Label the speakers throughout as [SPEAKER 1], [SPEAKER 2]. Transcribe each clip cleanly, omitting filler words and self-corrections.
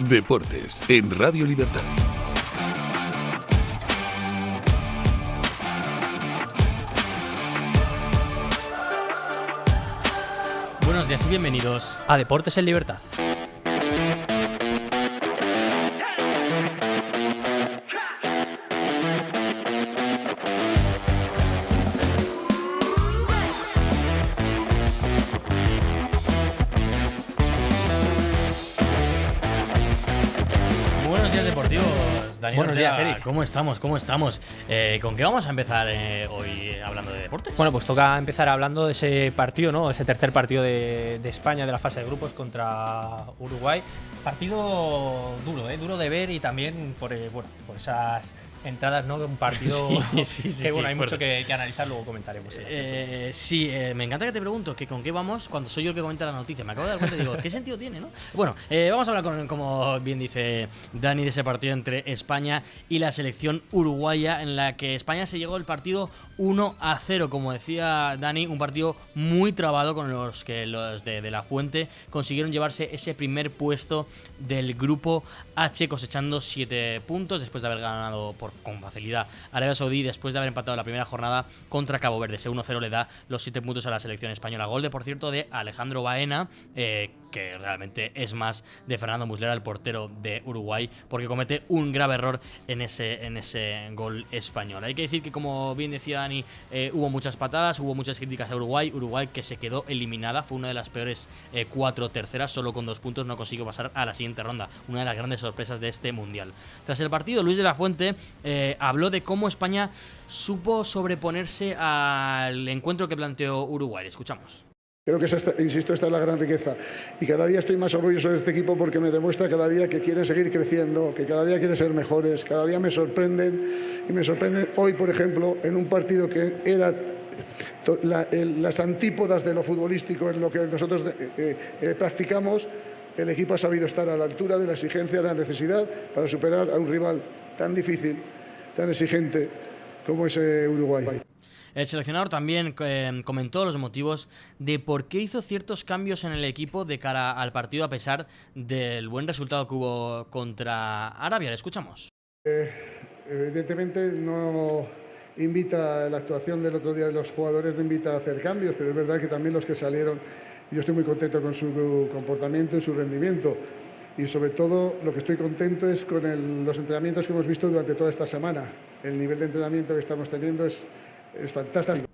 [SPEAKER 1] Deportes en Radio Libertad.
[SPEAKER 2] Buenos días y bienvenidos a Deportes en Libertad. Daniel, buenos días, Eric. ¿Cómo estamos? ¿Con qué vamos a empezar hoy hablando de deportes?
[SPEAKER 3] Bueno, pues toca empezar hablando de ese partido, ¿no? Ese tercer partido de España de la fase de grupos contra Uruguay. Partido duro, duro de ver y también por esas entradas, ¿no? De un partido que bueno, hay mucho que analizar, luego comentaremos.
[SPEAKER 2] Me encanta que te pregunto que con qué vamos cuando soy yo el que comenta la noticia. Me acabo de dar cuenta y digo, ¿qué sentido tiene, no? Bueno, vamos a hablar como bien dice Dani, de ese partido entre España y la selección uruguaya, en la que España se llegó el partido 1-0, como decía Dani, un partido muy trabado con los que los de la Fuente consiguieron llevarse ese primer puesto del grupo H, cosechando 7 puntos después de haber ganado con facilidad Arabia Saudí, después de haber empatado la primera jornada contra Cabo Verde. Ese 1-0 le da los 7 puntos a la selección española. Gol, por cierto, de Alejandro Baena, que realmente es más de Fernando Muslera, el portero de Uruguay, porque comete un grave error en ese gol español. Hay que decir que, como bien decía Dani, hubo muchas patadas, hubo muchas críticas a Uruguay que se quedó eliminada, fue una de las peores 4 terceras, solo con 2 puntos no consiguió pasar a la siguiente ronda, una de las grandes sorpresas de este mundial. Tras el partido, Luis de la Fuente habló de cómo España supo sobreponerse al encuentro que planteó Uruguay. Escuchamos.
[SPEAKER 4] Creo que, insisto, esta es la gran riqueza. Y cada día estoy más orgulloso de este equipo porque me demuestra cada día que quieren seguir creciendo, que cada día quieren ser mejores, cada día me sorprenden. Y me sorprenden hoy, por ejemplo, en un partido que era las antípodas de lo futbolístico, en lo que nosotros practicamos. El equipo ha sabido estar a la altura de la exigencia, de la necesidad para superar a un rival tan difícil, tan exigente como es Uruguay.
[SPEAKER 2] El seleccionador también comentó los motivos de por qué hizo ciertos cambios en el equipo de cara al partido, a pesar del buen resultado que hubo contra Arabia. Le escuchamos.
[SPEAKER 4] Evidentemente no invita, la actuación del otro día de los jugadores no invita a hacer cambios, pero es verdad que también los que salieron, yo estoy muy contento con su comportamiento y su rendimiento. Y sobre todo lo que estoy contento es con los entrenamientos que hemos visto durante toda esta semana. El nivel de entrenamiento que estamos teniendo es fantástico.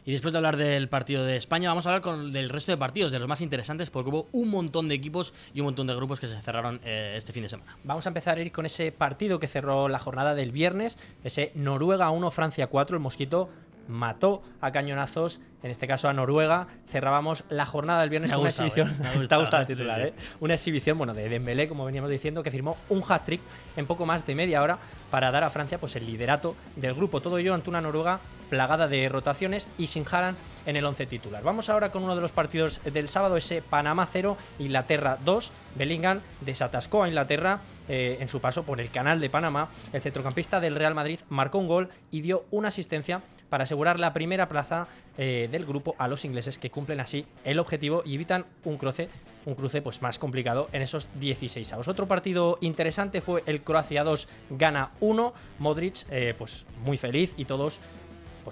[SPEAKER 2] Y después de hablar del partido de España, vamos a hablar del resto de partidos, de los más interesantes, porque hubo un montón de equipos y un montón de grupos que se cerraron este fin de semana.
[SPEAKER 3] Vamos a empezar a ir con ese partido que cerró la jornada del viernes, ese Noruega 1, Francia 4. El Mosquito mató a cañonazos, en este caso a Noruega. Cerrábamos la jornada del viernes con una exhibición. Te ha gustado el titular, sí. Una exhibición, de Dembélé, como veníamos diciendo, que firmó un hat-trick en poco más de media hora para dar a Francia el liderato del grupo. Todo ello ante una Noruega plagada de rotaciones y sin Haaland en el 11 titular. Vamos ahora con uno de los partidos del sábado, ese Panamá 0, Inglaterra 2. Bellingham desatascó a Inglaterra en su paso por el canal de Panamá. El centrocampista del Real Madrid marcó un gol y dio una asistencia para asegurar la primera plaza del grupo a los ingleses, que cumplen así el objetivo y evitan un cruce más complicado en esos 16avos. Otro partido interesante fue el Croacia 2, Ghana 1. Modric muy feliz y todos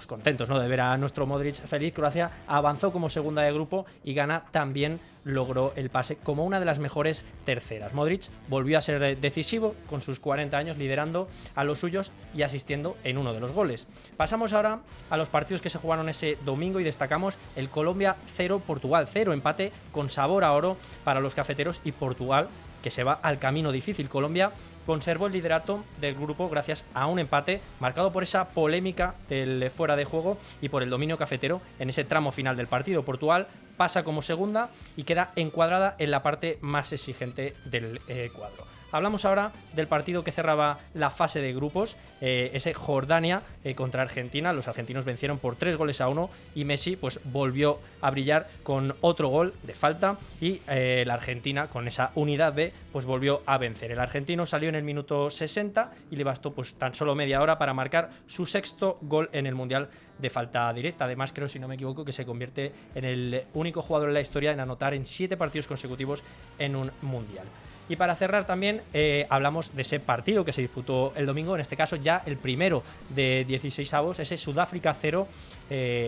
[SPEAKER 3] contentos, ¿no?, de ver a nuestro Modric feliz. Croacia avanzó como segunda de grupo y Ghana también logró el pase como una de las mejores terceras. Modric volvió a ser decisivo con sus 40 años, liderando a los suyos y asistiendo en uno de los goles. Pasamos ahora a los partidos que se jugaron ese domingo y destacamos el Colombia 0, Portugal 0, empate con sabor a oro para los cafeteros y Portugal, que se va al camino difícil. Colombia conservó el liderato del grupo gracias a un empate marcado por esa polémica del fuera de juego y por el dominio cafetero en ese tramo final del partido. Portugal pasa como segunda y queda encuadrada en la parte más exigente del cuadro. Hablamos ahora del partido que cerraba la fase de grupos, ese Jordania contra Argentina. Los argentinos vencieron por 3-1 y Messi volvió a brillar con otro gol de falta y la Argentina, con esa unidad B, volvió a vencer. El argentino salió en el minuto 60 y le bastó tan solo media hora para marcar su 6º gol en el Mundial de falta directa. Además, creo, si no me equivoco, que se convierte en el único jugador en la historia en anotar en 7 partidos consecutivos en un Mundial. Y para cerrar también hablamos de ese partido que se disputó el domingo, en este caso ya el primero de 16avos, ese Sudáfrica 0,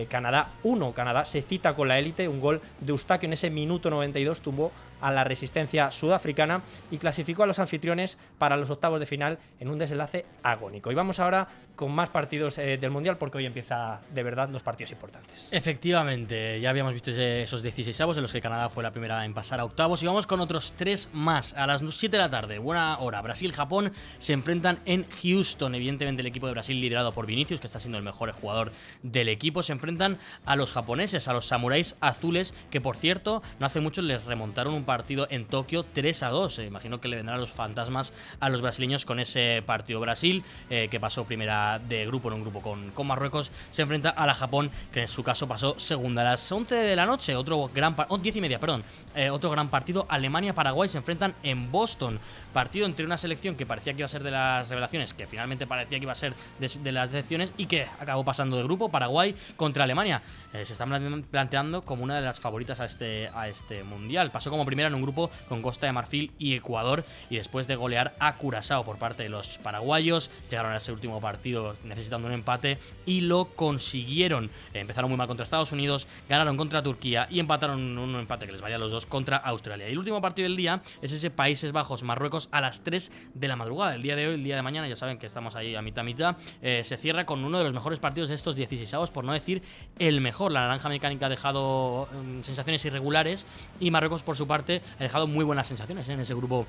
[SPEAKER 3] Canadá 1. Canadá se cita con la élite, un gol de Eustaquio en ese minuto 92 tumbó a la resistencia sudafricana y clasificó a los anfitriones para los octavos de final en un desenlace agónico. Y vamos ahora con más partidos del Mundial, porque hoy empieza de verdad los partidos importantes.
[SPEAKER 2] Efectivamente, ya habíamos visto esos 16avos en los que Canadá fue la primera en pasar a octavos, y vamos con otros 3 más. A las 7 de la tarde, buena hora, Brasil-Japón se enfrentan en Houston. Evidentemente el equipo de Brasil, liderado por Vinicius, que está siendo el mejor jugador del equipo, se enfrentan a los japoneses, a los samuráis azules, que por cierto no hace mucho les remontaron un partido en Tokio 3-2. Imagino que le vendrán los fantasmas a los brasileños con ese partido. Brasil, que pasó primera de grupo en un grupo con Marruecos, se enfrenta a la Japón, que en su caso pasó segunda. A las 11 de la noche, 10:30, perdón, otro gran partido. Alemania-Paraguay se enfrentan en Boston. Partido entre una selección que parecía que iba a ser de las revelaciones, que finalmente parecía que iba a ser de las decepciones, y que acabó pasando de grupo. Paraguay contra Alemania. Se están planteando como una de las favoritas a este mundial. Pasó como primera en un grupo con Costa de Marfil y Ecuador, y después de golear a Curazao por parte de los paraguayos, llegaron a ese último partido necesitando un empate y lo consiguieron. Empezaron muy mal contra Estados Unidos, ganaron contra Turquía y empataron un empate que les valía a los dos contra Australia. Y el último partido del día es ese Países Bajos-Marruecos a las 3 de la madrugada. El día de hoy, el día de mañana, ya saben que estamos ahí a mitad, se cierra con uno de los mejores partidos de estos 16avos, por no decir el mejor. La naranja mecánica ha dejado sensaciones irregulares, y Marruecos por su parte ha dejado muy buenas sensaciones en ese grupo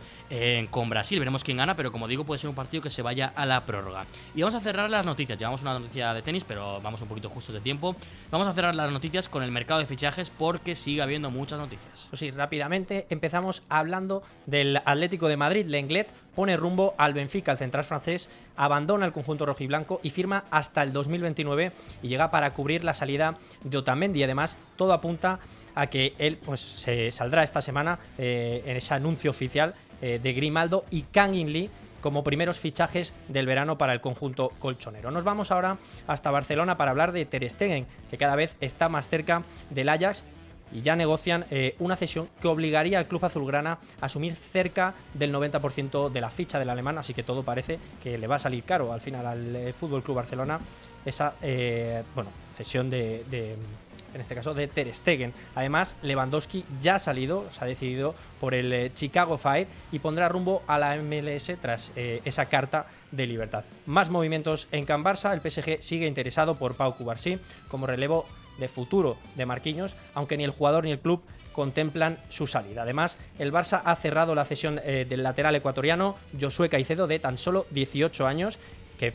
[SPEAKER 2] con Brasil. Veremos quién gana, pero como digo, puede ser un partido que se vaya a la prórroga. Y vamos a cerrar las noticias. Llevamos una noticia de tenis, pero vamos un poquito justos de tiempo. Vamos a cerrar las noticias con el mercado de fichajes, porque sigue habiendo muchas noticias.
[SPEAKER 3] Pues sí, rápidamente empezamos hablando del Atlético de Madrid. Lenglet pone rumbo al Benfica. El central francés abandona el conjunto rojiblanco y firma hasta el 2029 y llega para cubrir la salida de Otamendi. Además, todo apunta a que él pues se saldrá esta semana en ese anuncio oficial de Grimaldo y Kangin Lee como primeros fichajes del verano para el conjunto colchonero. Nos vamos ahora hasta Barcelona para hablar de Ter Stegen, que cada vez está más cerca del Ajax, y ya negocian una cesión que obligaría al club azulgrana a asumir cerca del 90% de la ficha del alemán, así que todo parece que le va a salir caro al final al FC Barcelona esa cesión en este caso de Ter Stegen. Además, Lewandowski ya ha salido, se ha decidido por el Chicago Fire y pondrá rumbo a la MLS tras esa carta de libertad. Más movimientos en Can Barça. El PSG sigue interesado por Pau Cubarsí como relevo de futuro de Marquinhos, aunque ni el jugador ni el club contemplan su salida. Además, el Barça ha cerrado la cesión del lateral ecuatoriano Josué Caicedo, de tan solo 18 años, que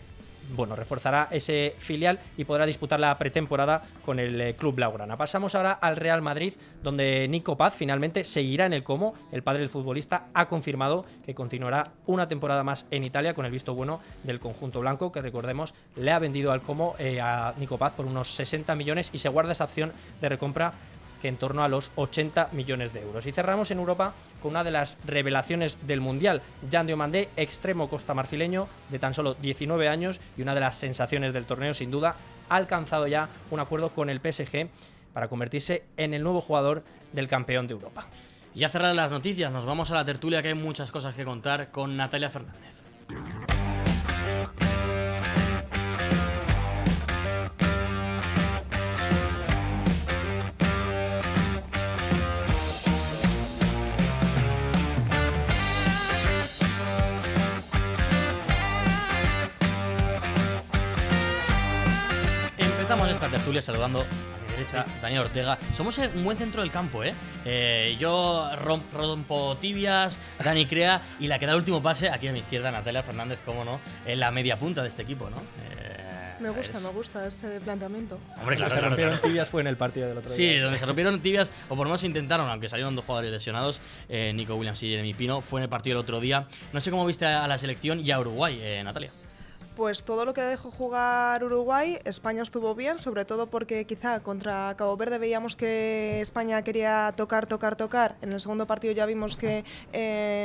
[SPEAKER 3] reforzará ese filial y podrá disputar la pretemporada con el club blaugrana. Pasamos ahora al Real Madrid, donde Nico Paz finalmente seguirá en el Como. El padre del futbolista ha confirmado que continuará una temporada más en Italia con el visto bueno del conjunto blanco, que recordemos le ha vendido al Como a Nico Paz por unos 60 millones y se guarda esa opción de recompra que en torno a los 80 millones de euros. Y cerramos en Europa con una de las revelaciones del Mundial, Jan Diomandé, extremo costamarfileño de tan solo 19 años y una de las sensaciones del torneo sin duda, ha alcanzado ya un acuerdo con el PSG para convertirse en el nuevo jugador del campeón de Europa.
[SPEAKER 2] Y ya cerrar las noticias, nos vamos a la tertulia, que hay muchas cosas que contar con Natalia Fernández. Empezamos esta tertulia saludando a mi derecha, Daniel Ortega. Somos un buen centro del campo, ¿eh? Yo rompo tibias, Dani crea, y la que da el último pase, aquí a mi izquierda, Natalia Fernández, cómo no, en la media punta de este equipo, ¿no?
[SPEAKER 5] Me gusta este planteamiento.
[SPEAKER 2] Hombre, claro,
[SPEAKER 3] se rompieron tibias fue en el partido del otro día.
[SPEAKER 2] Sí, donde se rompieron tibias, o por lo menos intentaron, aunque salieron 2 jugadores lesionados, Nico Williams y Jeremy Pino, fue en el partido del otro día. No sé cómo viste a la selección y a Uruguay, Natalia.
[SPEAKER 5] Pues todo lo que dejó jugar Uruguay, España estuvo bien, sobre todo porque quizá contra Cabo Verde veíamos que España quería tocar. En el segundo partido ya vimos que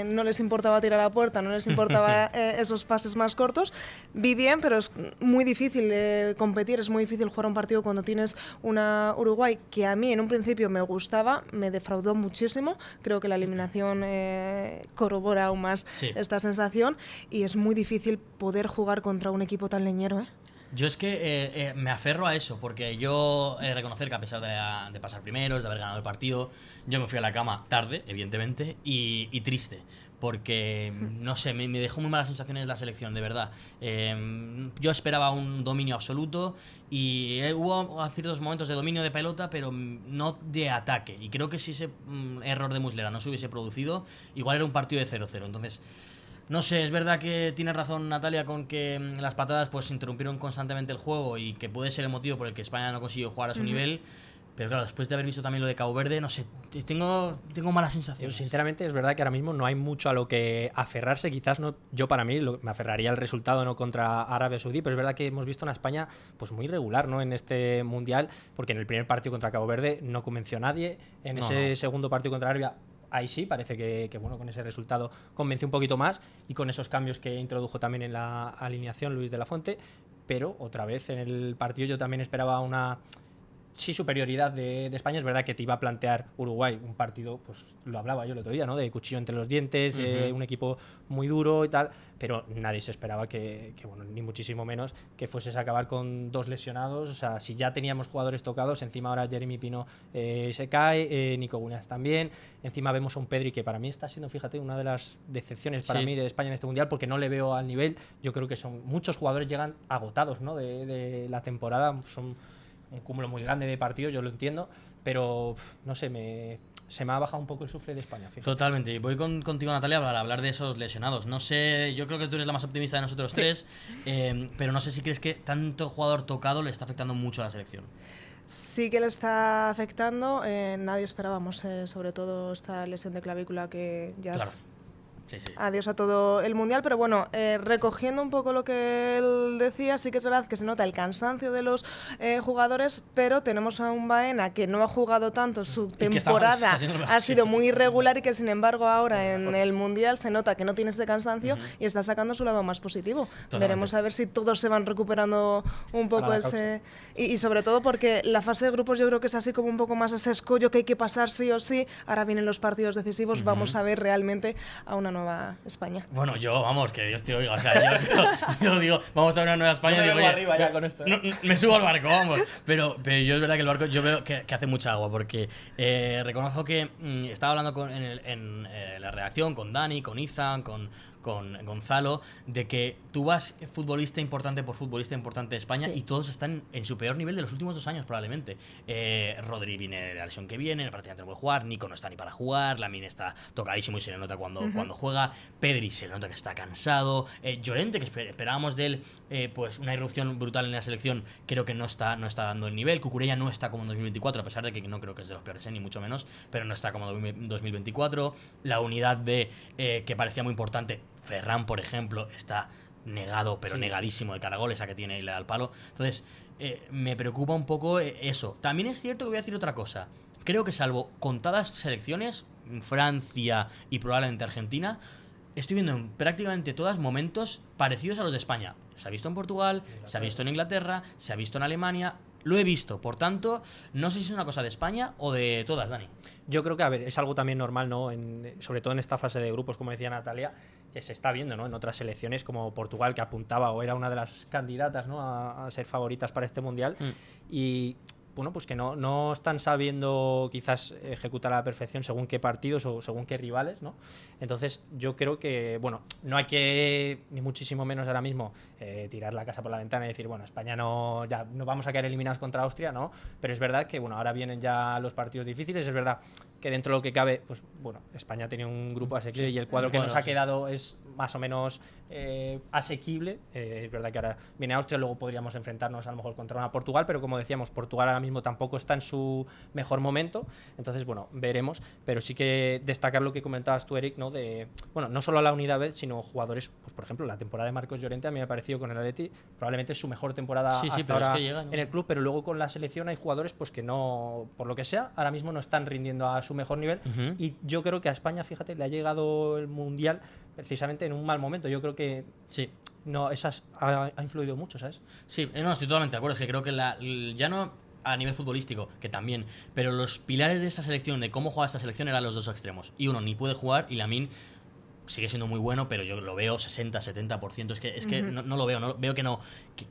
[SPEAKER 5] no les importaba tirar a puerta, no les importaba esos pases más cortos. Vi bien, pero es muy difícil competir, es muy difícil jugar un partido cuando tienes una Uruguay que a mí en un principio me gustaba, me defraudó muchísimo. Creo que la eliminación corrobora aún más esta sensación y es muy difícil poder jugar contra un equipo tan leñero, ¿eh?
[SPEAKER 2] Yo es que me aferro a eso, porque yo he de reconocer que a pesar de pasar primeros, de haber ganado el partido, yo me fui a la cama tarde, evidentemente, y triste. Porque, no sé, me dejó muy malas sensaciones la selección, de verdad. Yo esperaba un dominio absoluto y hubo ciertos momentos de dominio de pelota, pero no de ataque. Y creo que si ese error de Muslera no se hubiese producido, igual era un partido de 0-0. Entonces, no sé, es verdad que tiene razón Natalia con que las patadas pues interrumpieron constantemente el juego y que puede ser el motivo por el que España no consiguió jugar a su nivel. Pero claro, después de haber visto también lo de Cabo Verde, no sé, tengo malas sensaciones.
[SPEAKER 3] Yo, sinceramente, es verdad que ahora mismo no hay mucho a lo que aferrarse. Quizás no, yo para mí me aferraría al resultado no contra Arabia Saudí, pero es verdad que hemos visto una España pues muy regular, ¿no? En este Mundial, porque en el primer partido contra Cabo Verde no convenció a nadie. En ese segundo partido contra Arabia, ahí sí, parece que bueno, con ese resultado convenció un poquito más y con esos cambios que introdujo también en la alineación Luis de la Fuente, pero otra vez en el partido yo también esperaba una superioridad de España. Es verdad que te iba a plantear Uruguay un partido, pues lo hablaba yo el otro día, ¿no? De cuchillo entre los dientes, un equipo muy duro y tal, pero nadie se esperaba que bueno, ni muchísimo menos que fueses a acabar con 2 lesionados. O sea, si ya teníamos jugadores tocados, encima ahora Jeremy Pino se cae, Nico Guñas también, encima vemos a un Pedri que para mí está siendo, fíjate, una de las decepciones para mí de España en este Mundial, porque no le veo al nivel. Yo creo que muchos jugadores llegan agotados, ¿no? de la temporada, son un cúmulo muy grande de partidos, yo lo entiendo, pero no sé, se me ha bajado un poco el sufle de España, fíjate.
[SPEAKER 2] Totalmente, y voy contigo, Natalia, para hablar de esos lesionados. No sé, yo creo que tú eres la más optimista de nosotros tres, pero no sé si crees que tanto jugador tocado le está afectando mucho a la selección.
[SPEAKER 5] Sí que le está afectando, nadie esperábamos, sobre todo esta lesión de clavícula que ya adiós a todo el Mundial, pero bueno, recogiendo un poco lo que él decía, sí que es verdad que se nota el cansancio de los jugadores, pero tenemos a un Baena que no ha jugado tanto, su temporada ha sido muy irregular y que sin embargo ahora en el Mundial se nota que no tiene ese cansancio y está sacando su lado más positivo. Totalmente. Veremos a ver si todos se van recuperando un poco ese... Y sobre todo porque la fase de grupos yo creo que es así como un poco más ese escollo que hay que pasar sí o sí. Ahora vienen los partidos decisivos, vamos a ver realmente a una nueva España.
[SPEAKER 2] Bueno, vamos, que Dios te oiga, o sea, yo digo, vamos a una nueva España,
[SPEAKER 3] yo me
[SPEAKER 2] digo,
[SPEAKER 3] arriba ya con esto,
[SPEAKER 2] no, me subo al barco, vamos, pero yo es verdad que el barco yo veo que hace mucha agua, porque reconozco que estaba hablando en la redacción con Dani, con Izan, con Gonzalo, de que tú vas futbolista importante por futbolista importante de España y todos están en su peor nivel de los últimos 2 años probablemente. Rodri viene de la lesión que viene, prácticamente no puede jugar, Nico no está ni para jugar, Lamine está tocadísimo y se le nota cuando juega, Pedri se le nota que está cansado, Llorente, que esperábamos de él pues una irrupción brutal en la selección, creo que no está dando el nivel. Cucurella no está como en 2024, a pesar de que no creo que es de los peores, ni mucho menos, pero no está como en 2024. La unidad que parecía muy importante, Ferran, por ejemplo, está negado, pero negadísimo de caragol, esa que tiene y le da al palo. Entonces, me preocupa un poco eso. También es cierto que voy a decir otra cosa. Creo que salvo contadas selecciones, Francia y probablemente Argentina, estoy viendo en prácticamente todos momentos parecidos a los de España. Se ha visto en Portugal, se ha visto en Inglaterra, se ha visto en Alemania. Lo he visto, por tanto, no sé si es una cosa de España o de todas, Dani.
[SPEAKER 3] Yo creo que, a ver, es algo también normal, ¿no? Sobre todo en esta fase de grupos, como decía Natalia, que se está viendo, ¿no? En otras selecciones como Portugal, que apuntaba o era una de las candidatas, ¿no? a ser favoritas para este Mundial. Y bueno, pues que no están sabiendo quizás ejecutar a la perfección según qué partidos o según qué rivales, ¿no? Entonces yo creo que, bueno, no hay que, ni muchísimo menos ahora mismo, tirar la casa por la ventana y decir, bueno, España no vamos a quedar eliminados contra Austria, ¿no? Pero es verdad que, bueno, ahora vienen ya los partidos difíciles, es verdad que dentro de lo que cabe, pues bueno, España tenía un grupo asequible y el cuadro que nos ha quedado es más o menos asequible. Es verdad que ahora viene Austria, luego podríamos enfrentarnos a lo mejor contra una Portugal, pero como decíamos, Portugal ahora mismo tampoco está en su mejor momento, entonces bueno, veremos, pero sí que destacar lo que comentabas tú, Eric, ¿no? De, bueno, no solo la unidad B, sino jugadores, pues por ejemplo, la temporada de Marcos Llorente a mí me ha parecido con el Atleti probablemente es su mejor temporada hasta ahora en el club, pero luego con la selección hay jugadores pues que no, por lo que sea, ahora mismo no están rindiendo a su mejor nivel, y yo creo que a España, fíjate, le ha llegado el Mundial precisamente en un mal momento. Yo creo que
[SPEAKER 2] sí,
[SPEAKER 3] no, esas ha influido mucho, ¿sabes?
[SPEAKER 2] Sí, no, estoy totalmente de acuerdo. Es que creo que ya no a nivel futbolístico, que también, pero los pilares de esta selección, de cómo juega esta selección, eran los dos extremos. Y uno ni puede jugar y Lamine sigue siendo muy bueno, pero yo lo veo 60-70%. Es que no lo veo, veo que no,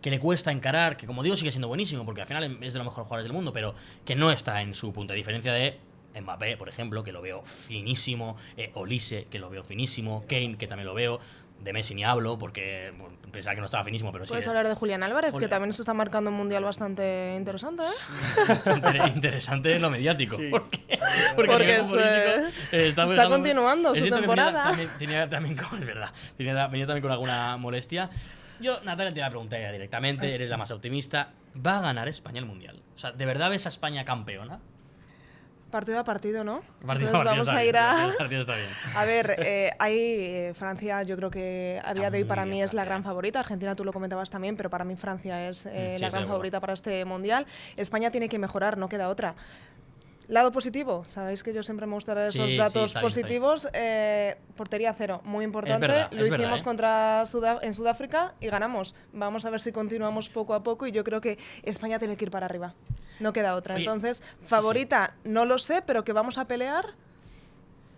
[SPEAKER 2] que le cuesta encarar, que como digo sigue siendo buenísimo, porque al final es de los mejores jugadores del mundo, pero que no está en su punto, a diferencia de Mbappé, por ejemplo, que lo veo finísimo, Olise, que lo veo finísimo, Kane, que también lo veo. De Messi ni hablo, porque bueno, pensaba que no estaba finísimo, pero sí.
[SPEAKER 5] Puedes hablar de Julián Álvarez, que también se está marcando un mundial bastante interesante,
[SPEAKER 2] Interesante en lo mediático.
[SPEAKER 5] Sí.
[SPEAKER 2] ¿Por qué?
[SPEAKER 5] Porque está continuando su temporada.
[SPEAKER 2] Tenía también es verdad, venía también con alguna molestia. Yo, Natalia, te voy a preguntar ya directamente, eres la más optimista. ¿Va a ganar España el mundial? O sea, ¿de verdad ves a España campeona?
[SPEAKER 5] Partido a partido, ¿no?
[SPEAKER 2] Partido
[SPEAKER 5] vamos a ir a...
[SPEAKER 2] Partido está bien.
[SPEAKER 5] A ver, Francia, yo creo que a día de hoy para mí es la gran favorita. Argentina tú lo comentabas también, pero para mí Francia es la gran favorita para este mundial. España tiene que mejorar, no queda otra. Lado positivo, sabéis que yo siempre me gusta dar esos datos positivos. Portería cero, muy importante. Lo hicimos en Sudáfrica y ganamos. Vamos a ver si continuamos poco a poco y yo creo que España tiene que ir para arriba. No queda otra.
[SPEAKER 2] Oye,
[SPEAKER 5] entonces, favorita, no lo sé, pero que vamos a pelear.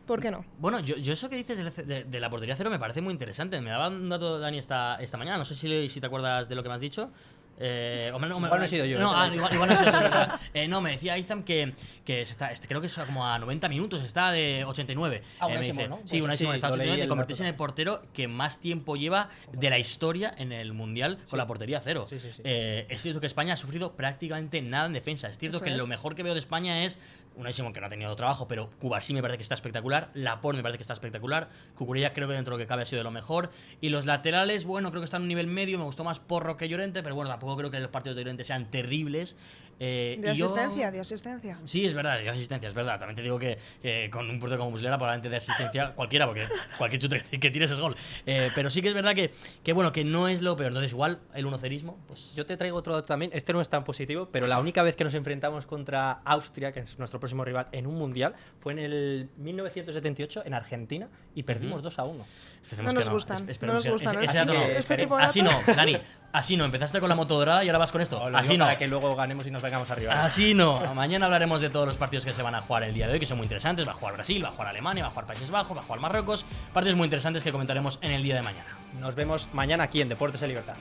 [SPEAKER 5] ¿Por qué no?
[SPEAKER 2] Bueno, yo eso que dices de la portería cero me parece muy interesante. Me daba un dato Dani esta mañana, no sé si te acuerdas de lo que me has dicho.
[SPEAKER 3] Igual no he sido yo.
[SPEAKER 2] No, igual no he sido yo, ¿verdad? No, me decía Izam que creo que es como a 90 minutos, está de 89.
[SPEAKER 3] Me dice,
[SPEAKER 2] ¿no? Sí, Unai Simón está a 89, de convertirse en el portero que más tiempo lleva de la historia en el Mundial con la portería cero.
[SPEAKER 3] Sí.
[SPEAKER 2] Es cierto que España ha sufrido prácticamente nada en defensa. Es cierto que lo mejor que veo de España es Unai Simón, que no ha tenido trabajo, pero Cubarsí me parece que está espectacular, Laporte me parece que está espectacular, Cucurella creo que dentro de lo que cabe ha sido de lo mejor, y los laterales, bueno, creo que están en un nivel medio, me gustó más Porro que Llorente, pero bueno, tampoco creo que los partidos de Llorente sean terribles.
[SPEAKER 5] De asistencia.
[SPEAKER 2] Sí, es verdad, de asistencia, es verdad. También te digo que con un portero como Muslera, probablemente de asistencia cualquiera, porque cualquier chute que tires es gol. Pero sí que es verdad que bueno, que no es lo peor. Entonces, igual el 1-0ismo, pues.
[SPEAKER 3] Yo te traigo otro dato también. Este no es tan positivo, pero la única vez que nos enfrentamos contra Austria, que es nuestro próximo rival, en un mundial, fue en el 1978 en Argentina y perdimos 2-1.
[SPEAKER 5] No nos gustan. No nos gustan.
[SPEAKER 2] Así no, Dani. Así no. Empezaste con la moto dorada y ahora vas con esto. Así no.
[SPEAKER 3] Para que luego ganemos y nos vengamos arriba.
[SPEAKER 2] Así no. Mañana hablaremos de todos los partidos que se van a jugar el día de hoy, que son muy interesantes. Va a jugar Brasil, va a jugar Alemania, va a jugar Países Bajos, va a jugar Marruecos. Partidos muy interesantes que comentaremos en el día de mañana.
[SPEAKER 3] Nos vemos mañana aquí en Deportes en Libertad.